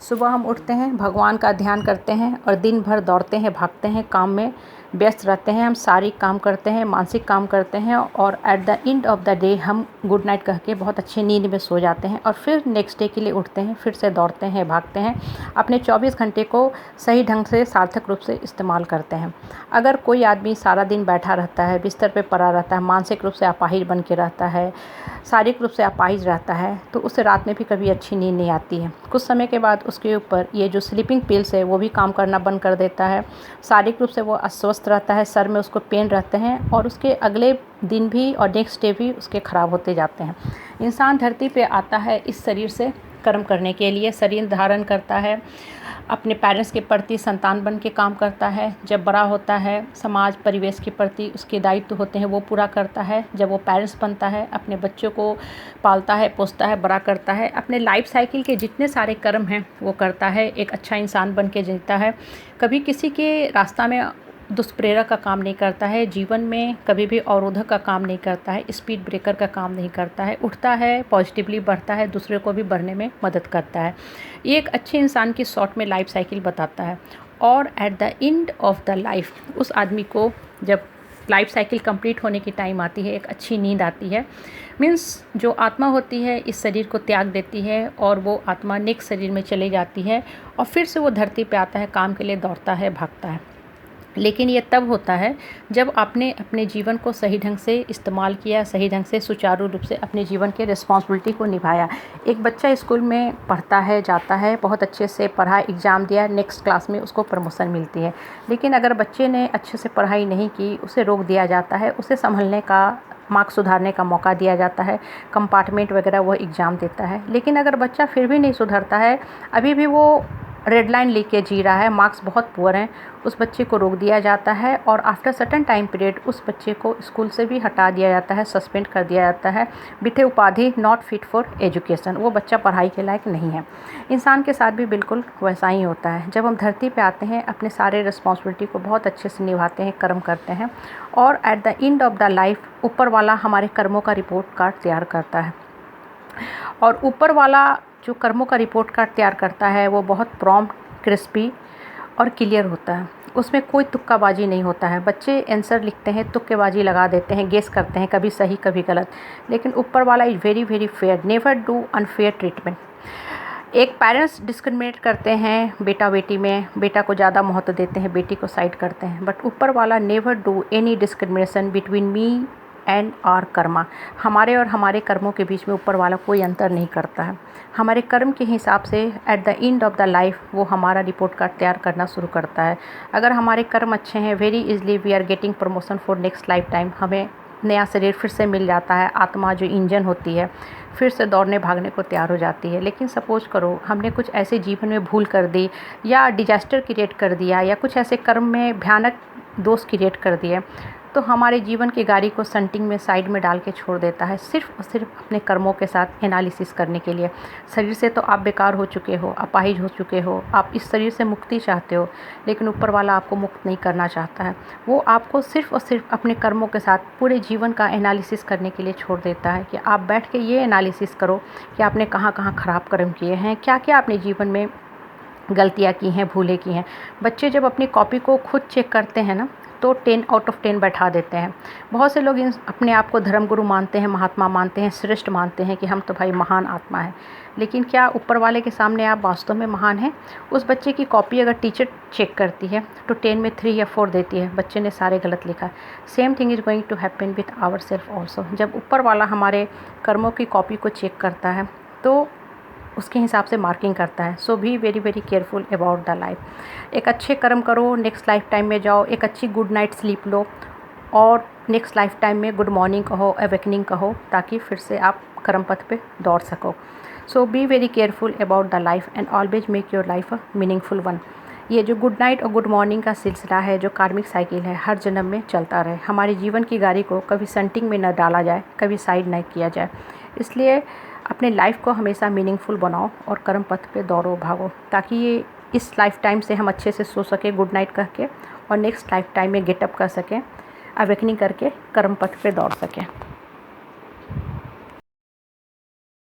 सुबह हम उठते हैं, भगवान का ध्यान करते हैं और दिन भर दौड़ते हैं, भागते हैं, काम में व्यस्त रहते हैं। हम शारीरिक काम करते हैं, मानसिक काम करते हैं और at the end of the day हम गुड नाइट कह के बहुत अच्छी नींद में सो जाते हैं और फिर नेक्स्ट डे के लिए उठते हैं, फिर से दौड़ते हैं, भागते हैं, अपने 24 घंटे को सही ढंग से सार्थक रूप से इस्तेमाल करते हैं। अगर कोई आदमी सारा दिन बैठा रहता है, बिस्तर पे पड़ा रहता है, मानसिक रूप से अपाहिज बन के रहता है, शारीरिक रूप से अपाहिज रहता है, तो उसे रात में भी कभी अच्छी नींद नहीं आती है। कुछ समय के बाद उसके ऊपर ये जो स्लीपिंग पिल्स है वो भी काम करना बंद कर देता है। शारीरिक रूप से वो अस्वस्थ रहता है, सर में उसको पेन रहते हैं और उसके अगले दिन भी और नेक्स्ट डे भी उसके ख़राब होते जाते हैं। इंसान धरती पे आता है इस शरीर से कर्म करने के लिए, शरीर धारण करता है, अपने पेरेंट्स के प्रति संतान बन के काम करता है। जब बड़ा होता है, समाज परिवेश के प्रति उसके दायित्व होते हैं वो पूरा करता है। जब वो पेरेंट्स बनता है, अपने बच्चों को पालता है, पोसता है, बड़ा करता है, अपने लाइफ साइकिल के जितने सारे कर्म हैं वो करता है, एक अच्छा इंसान बन के जीता है। कभी किसी के रास्ता में दुष्प्रेरक का काम नहीं करता है, जीवन में कभी भी अवरोधक का काम नहीं करता है, स्पीड ब्रेकर का काम नहीं करता है, उठता है, पॉजिटिवली बढ़ता है, दूसरे को भी बढ़ने में मदद करता है। ये एक अच्छे इंसान की शॉर्ट में लाइफ साइकिल बताता है। और at the end of the life उस आदमी को जब लाइफ साइकिल कंप्लीट होने की टाइम आती है, एक अच्छी नींद आती है, मीन्स जो आत्मा होती है इस शरीर को त्याग देती है और वो आत्मा नेक्स्ट शरीर में चली जाती है और फिर से वो धरती पे आता है, काम के लिए दौड़ता है, भागता है। लेकिन ये तब होता है जब आपने अपने जीवन को सही ढंग से इस्तेमाल किया, सही ढंग से सुचारू रूप से अपने जीवन के रिस्पॉन्सिबिलिटी को निभाया। एक बच्चा स्कूल में पढ़ता है, जाता है, बहुत अच्छे से पढ़ा, एग्ज़ाम दिया, नेक्स्ट क्लास में उसको प्रमोशन मिलती है। लेकिन अगर बच्चे ने अच्छे से पढ़ाई नहीं की, उसे रोक दिया जाता है, उसे संभलने का, मार्क्स सुधारने का मौका दिया जाता है, कंपार्टमेंट वगैरह वो एग्ज़ाम देता है। लेकिन अगर बच्चा फिर भी नहीं सुधरता है, अभी भी वो रेड लाइन लेके जी रहा है, मार्क्स बहुत पुअर हैं, उस बच्चे को रोक दिया जाता है और आफ्टर सर्टेन टाइम पीरियड उस बच्चे को स्कूल से भी हटा दिया जाता है, सस्पेंड कर दिया जाता है विथ ए उपाधि नॉट फिट फॉर एजुकेशन। वो बच्चा पढ़ाई के लायक नहीं है। इंसान के साथ भी बिल्कुल वैसा ही होता है। जब हम धरती पे आते हैं, अपने सारे रिस्पॉन्सिबिलिटी को बहुत अच्छे से निभाते हैं, कर्म करते हैं और at the end of the life ऊपर वाला हमारे कर्मों का रिपोर्ट कार्ड तैयार करता है। और ऊपर वाला जो कर्मों का रिपोर्ट कार्ड तैयार करता है वो बहुत प्रॉम्प्ट, क्रिस्पी और क्लियर होता है। उसमें कोई तुक्काबाजी नहीं होता है। बच्चे आंसर लिखते हैं, तुक्केबाजी लगा देते हैं, गेस करते हैं, कभी सही कभी गलत। लेकिन ऊपर वाला is very very fair, never do unfair treatment. एक पेरेंट्स डिस्क्रिमिनेट करते हैं बेटा बेटी में, बेटा को ज़्यादा महत्व देते हैं, बेटी को साइड करते हैं, बट ऊपर वाला never do any discrimination between me and our karma. हमारे और हमारे कर्मों के बीच में ऊपर वाला कोई अंतर नहीं करता है। हमारे कर्म के हिसाब से at the end of the life वो हमारा रिपोर्ट कार्ड तैयार करना शुरू करता है। अगर हमारे कर्म अच्छे हैं, very easily we are getting promotion for next life time. हमें नया शरीर फिर से मिल जाता है, आत्मा जो इंजन होती है फिर से दौड़ने भागने को तैयार हो जाती है। लेकिन सपोज करो हमने कुछ ऐसे जीवन में भूल कर दी या डिजास्टर क्रिएट कर दिया या कुछ ऐसे कर्म में भयानक दोष क्रिएट कर दिए, तो हमारे जीवन की गाड़ी को संटिंग में साइड में डाल के छोड़ देता है, सिर्फ और सिर्फ अपने कर्मों के साथ एनालिसिस करने के लिए। शरीर से तो आप बेकार हो चुके हो, अपाहिज हो चुके हो, आप इस शरीर से मुक्ति चाहते हो, लेकिन ऊपर वाला आपको मुक्त नहीं करना चाहता है। वो आपको सिर्फ और सिर्फ अपने कर्मों के साथ पूरे जीवन का एनालिसिस करने के लिए छोड़ देता है कि आप बैठ के ये एनालिसिस करो कि आपने कहाँ कहाँ ख़राब कर्म किए हैं, क्या क्या अपने जीवन में गलतियाँ की हैं, भूलें की हैं। बच्चे जब अपनी कॉपी को खुद चेक करते हैं ना, तो 10 आउट ऑफ 10 बैठा देते हैं। बहुत से लोग अपने आप को धर्मगुरु मानते हैं, महात्मा मानते हैं, श्रेष्ठ मानते हैं कि हम तो भाई महान आत्मा है। लेकिन क्या ऊपर वाले के सामने आप वास्तव में महान हैं? उस बच्चे की कॉपी अगर टीचर चेक करती है तो 10 में 3 या 4 देती है, बच्चे ने सारे गलत लिखा। Same thing is going to happen with our self also. जब ऊपर वाला हमारे कर्मों की कॉपी को चेक करता है तो उसके हिसाब से मार्किंग करता है। So be very very careful about the life. एक अच्छे कर्म करो, नेक्स्ट लाइफ टाइम में जाओ, एक अच्छी गुड नाइट स्लीप लो और नेक्स्ट लाइफ टाइम में गुड मॉर्निंग कहो, अवेकनिंग कहो, ताकि फिर से आप कर्म पथ पे दौड़ सको। So be very careful about the life and always make your life a meaningful one. ये जो गुड नाइट और गुड मॉर्निंग का सिलसिला है, जो कार्मिक साइकिल है, हर जन्म में चलता रहे। हमारे जीवन की गाड़ी को कभी संटिंग में न डाला जाए, कभी साइड न किया जाए। इसलिए अपने लाइफ को हमेशा मीनिंगफुल बनाओ और कर्म पथ पे दौड़ो भागो, ताकि ये इस लाइफ टाइम से हम अच्छे से सो सके गुड नाइट कह के और नेक्स्ट लाइफ टाइम में गेटअप कर सकें, अवेकनिंग करके कर्म पथ पे दौड़ सकें।